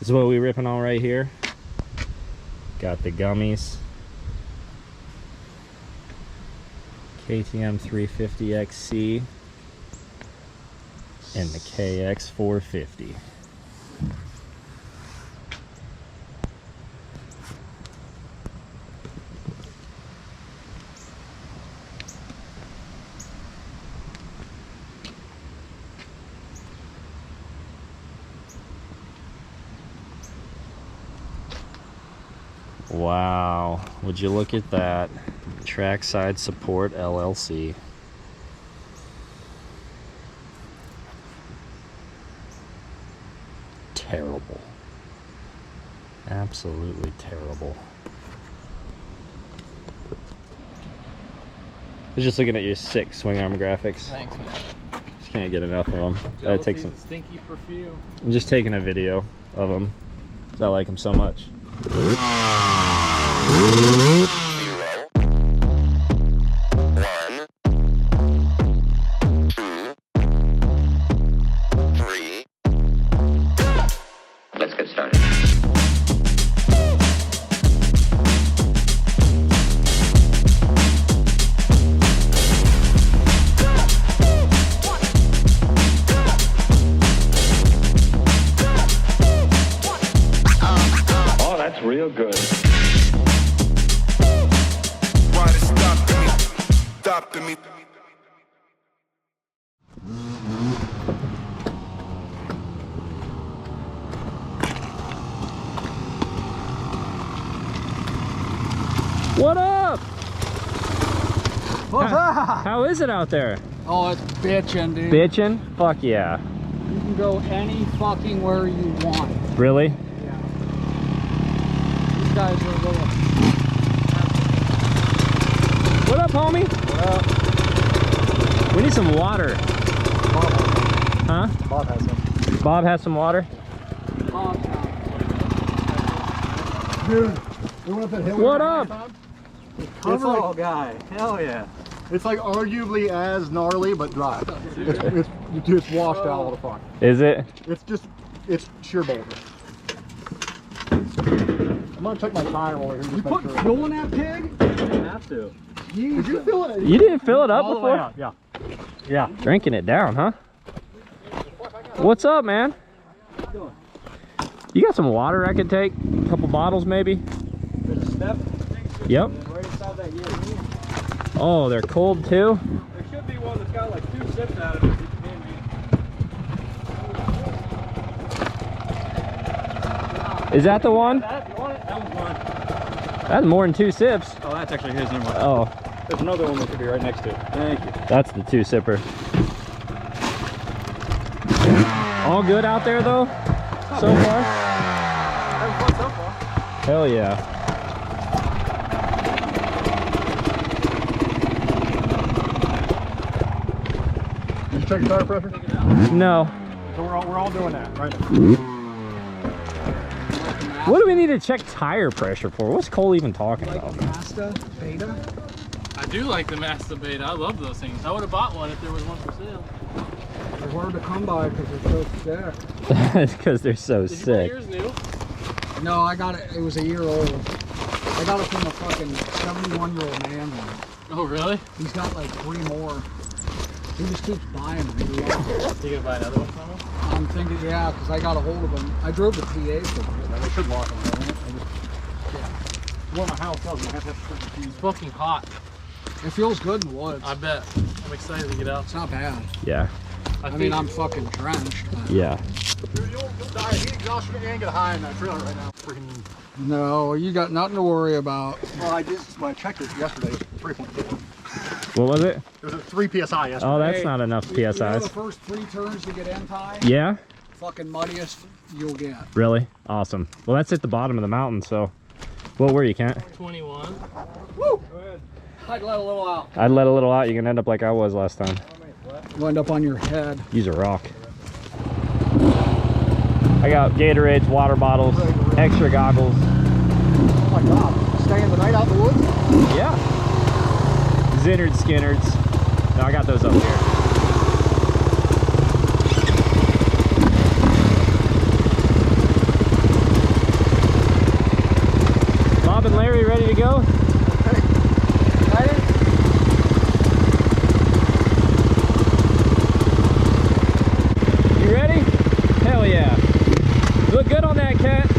This is what we ripping on right here. Got the gummies. KTM 350 XC and the KX 450. Wow, would you look at that? Trackside Support LLC. Terrible. Absolutely terrible. I was just looking at your sick swing arm graphics. Thanks, man. Just can't get enough of them. Gotta take some. Stinky perfume. I'm just taking a video of them. I like them so much. Let's get started. Oh, that's real good. Why they stopping me? What up? What's up? How is it out there? Oh, it's bitchin', dude. Bitchin'? Fuck yeah. You can go any fucking where you want. Really? Yeah. These guys are a little... What up, homie? What up? We need some water. Huh? Bob has some. Bob has some water? Dude, we went up that hill. What up? It's like, guy. Hell yeah. it's like arguably as gnarly, but dry. It's washed out all the fuck. Is it? It's sheer boulder. I'm gonna check my tire over here. You put fuel in that pig? You have to. Did you fill it? You didn't fill it up All the way before? out, yeah. Yeah. Drinking it down, huh? What's up, man? You got some water I could take? A couple bottles, maybe? There's a step. Yep. Right inside that European. Oh, they're cold too? There should be one that's got like 2 sips out of it. Is that the one? That, you want it? That one's mine. That's more than 2 sips. Oh, that's actually his. Never mind. Oh, There's another one that could be right next to it. Thank you. that's the 2 sipper. All good out there though? So far? Having fun so far. Hell yeah. Did you check your tire pressure? No. So we're all doing that right now. What do we need to check tire pressure for? What's Cole even talking Like about? Mazda Beta. I do like the Mazda Beta. I love those things. I would have bought one if there was one for sale. They're hard to come by because they're so sick. It's because they're so Did you buy sick. yours new? No, I got it. It was a year old. I got it from a fucking 71-year-old man. Oh, really? He's got like 3 more. He just keeps buying them. He loves them. You gonna buy another one from him? I'm thinking, yeah, because I got a hold of them. I drove the PA for them. They should lock them, don't they? Where my house does, I have to have certain keys. It's fucking hot. It feels good in the woods. I bet. I'm excited to get out. It's not bad. Yeah. I mean, I'm fucking drenched. But... Yeah. Dude, you'll die of heat exhaustion and get high in that trailer right now. Freaking. No, you got nothing to worry about. Well, I did when I checked it yesterday. It was 3.2. What was it? It was at 3 psi yesterday. Oh, that's not enough You know the PSIs. first 3 turns to get anti? Yeah? Fucking muddiest you'll get. Really? Awesome. Well, that's at the bottom of the mountain, so. What were you, Kent? 21. Woo! I'd let a little out. I'd let a little out. You can end up like I was last time. You'll end up on your head. Use a rock. I got Gatorades, water bottles, extra goggles. Oh my god. Staying the night out in the woods? Yeah. Zinnards, Skinnards. No, I got those up here. to go? You ready? Hell yeah. You look good on that, cat.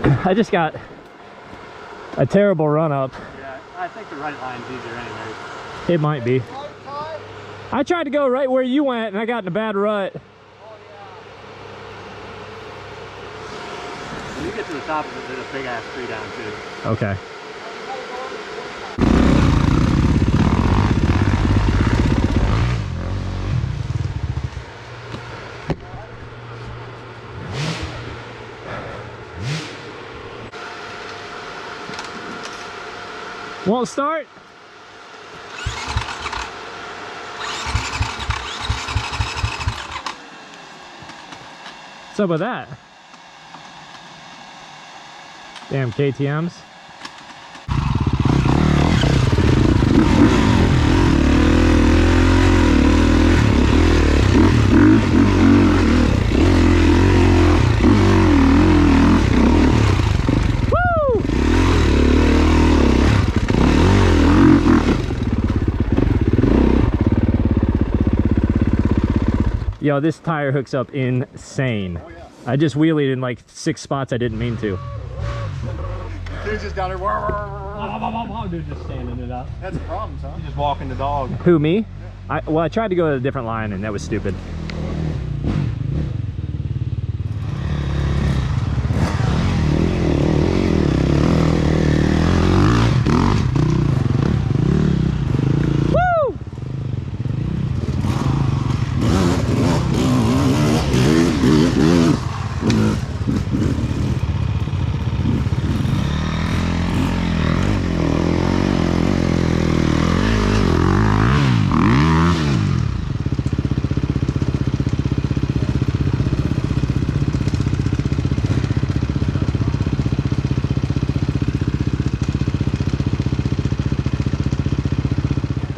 I just got a terrible run up. Yeah, I think the right line's easier anyways. It might be. I tried to go right where you went and I got in a bad rut. When you get to the top of it, there's a big ass tree down too. Okay. Won't start? What's up with that? Damn KTMs. Yo, this tire hooks up insane. Oh, yeah. I just wheelied in like 6 spots I didn't mean to. Dude's just down there. Dude, just standing it up. That's the problem, huh? You're just walking the dog. Who, me? Well, I tried to go to a different line and that was stupid.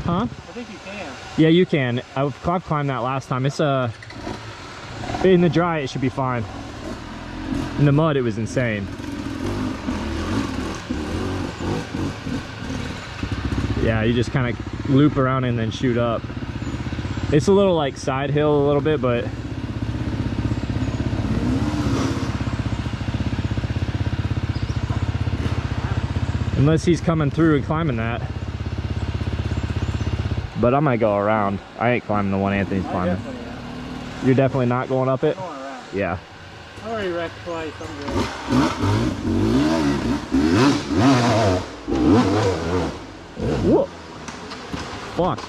Huh? I think you can. Yeah, you can. I've climbed that last time. It's in the dry it should be fine. In the mud it was insane. Yeah, you just kind of loop around and then shoot up. It's a little like side hill a little bit, but unless he's coming through and climbing that. But I might go around. I ain't climbing the one Anthony's climbing. You're definitely not going up it? Going around. Yeah. I already wrecked twice. I'm good. Whoa. Fuck.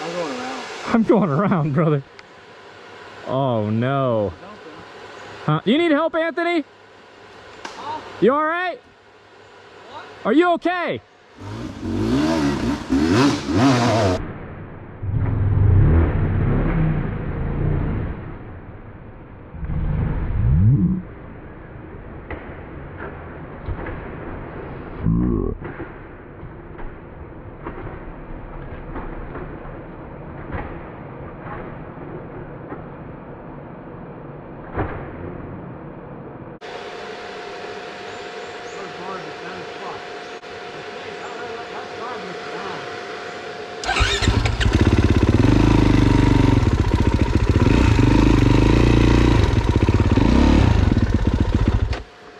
I'm going around. I'm going around, brother. Oh no. Huh? You need help, Anthony? You all right? Are you okay?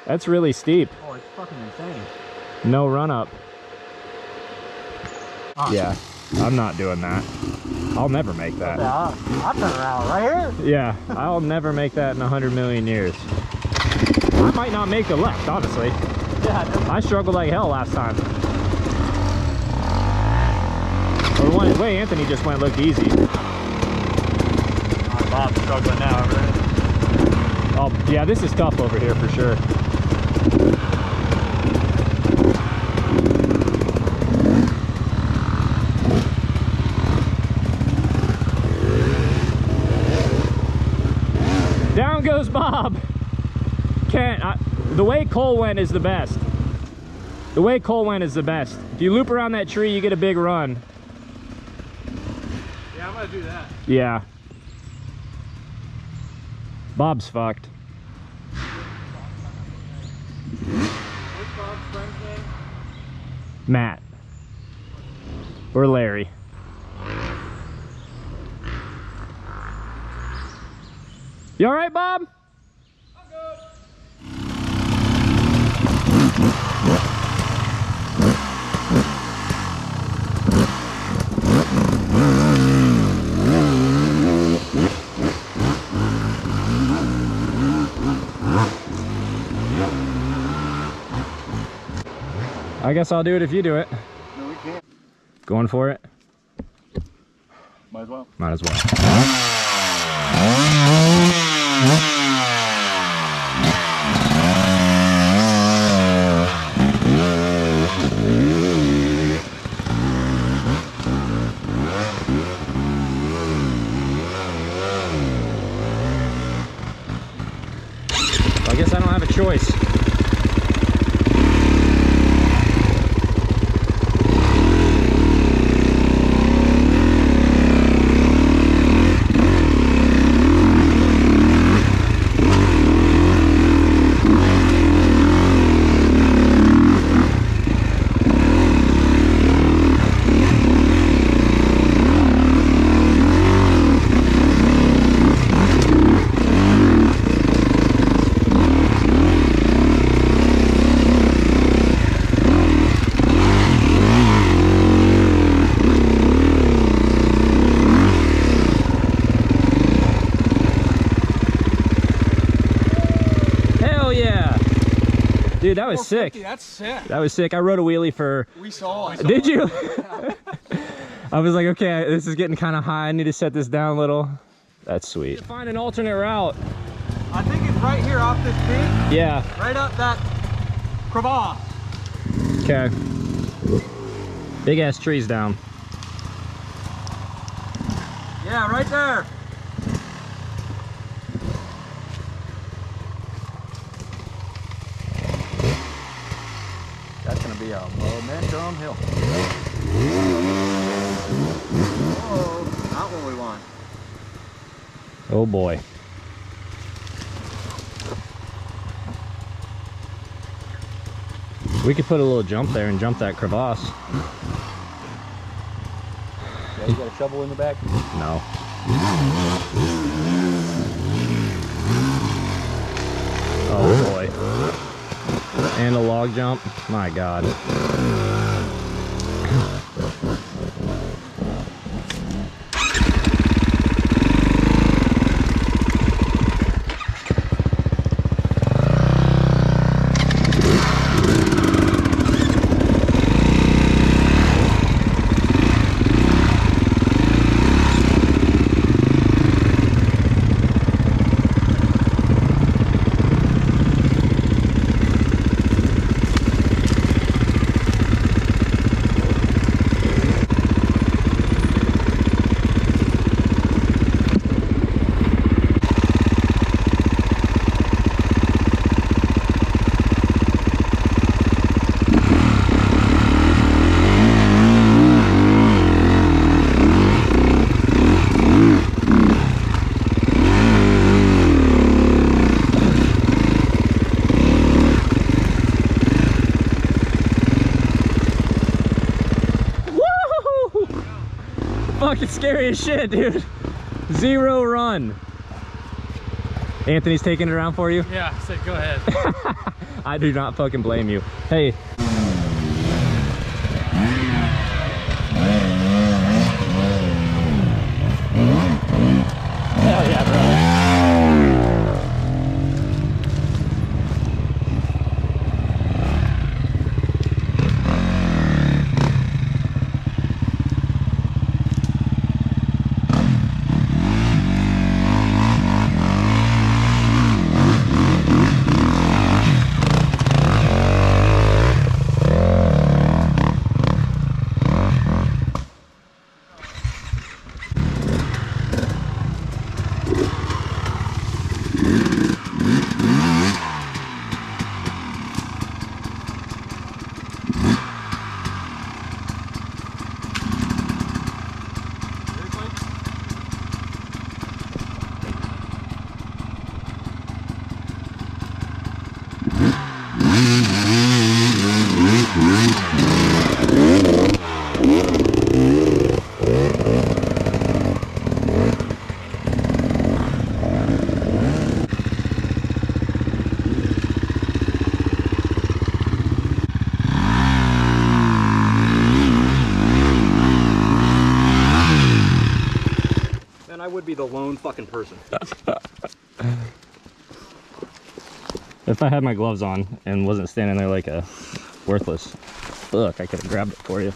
That's really steep. Oh, it's fucking insane. No run up. Yeah, I'm not doing that. I'll never make that. Yeah, I'll turn around right here. Yeah, I'll never make that in 100 million years. I might not make the left, honestly. Yeah, I struggled like hell last time. Or the way Anthony just went looked easy. Bob's struggling now over there. Oh, yeah, this is tough over here for sure. Down goes Bob. The way Cole went is the best. The way Cole went is the best. If you loop around that tree, you get a big run. Yeah, I'm gonna do that. Yeah. Bob's fucked. What's Bob's friend's name? Matt. or Larry. You all right, Bob? I'm good. I guess I'll do it if you do it. No, we can't. Going for it? Might as well. Might as well. I guess I don't have a choice. Dude, that was sick. That's sick. That was sick. I rode a wheelie for... We saw it. Did you? I was like, okay, this is getting kind of high. I need to set this down a little. That's sweet. Find an alternate route. I think it's right here off this peak. Yeah. Right up that crevasse. Okay. Big ass trees down. Yeah, right there. That's gonna be a momentum hill. Oh, not what we want. Oh boy. We could put a little jump there and jump that crevasse. Yeah, you got a shovel in the back? No. Oh boy. And a log jump. My God. Fucking scary as shit, dude. 0 run. Anthony's taking it around for you? Yeah, I said go ahead. I do not fucking blame you. Hey. Hell yeah, brother. would be the lone fucking person. If I had my gloves on and wasn't standing there like a worthless fuck, I could have grabbed it for you.